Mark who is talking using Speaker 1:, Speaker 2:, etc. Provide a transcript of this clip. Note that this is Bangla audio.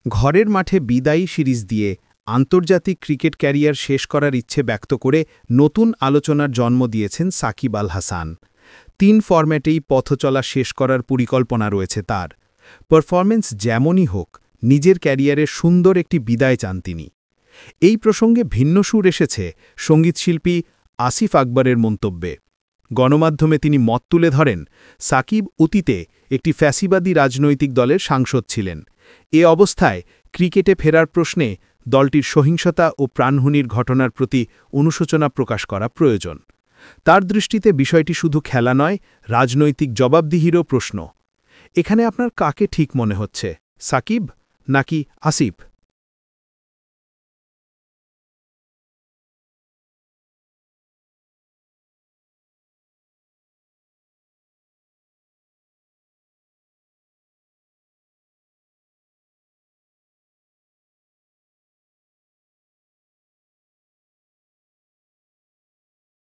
Speaker 1: ঘরের মাঠে বিদায়ী সিরিজ দিয়ে আন্তর্জাতিক ক্রিকেট ক্যারিয়ার শেষ করার ইচ্ছে ব্যক্ত করে নতুন আলোচনার জন্ম দিয়েছেন সাকিব আল হাসান। ৩ ফরম্যাটেই পথচলা শেষ করার পরিকল্পনা রয়েছে তার। পারফরম্যান্স যেমনই হোক, নিজের ক্যারিয়ারের সুন্দর একটি বিদায় চান তিনি। এই প্রসঙ্গে ভিন্ন সুর এসেছে সঙ্গীতশিল্পী আসিফ আকবরের মন্তব্যে। গণমাধ্যমে তিনি মত তুলে ধরেন, সাকিব অতীতে একটি ফ্যাসিবাদী রাজনৈতিক দলের সাংসদ ছিলেন। এ অবস্থায় ক্রিকেটে ফেরার প্রশ্নে দলটির সহিংসতা ও প্রাণহানির ঘটনার প্রতি অনুশোচনা প্রকাশ করা প্রয়োজন। তার দৃষ্টিতে বিষয়টি শুধু খেলা নয়, রাজনৈতিক জবাবদিহিরও প্রশ্ন। এখানে আপনার কাকে ঠিক মনে হচ্ছে, সাকিব নাকি আসিফ?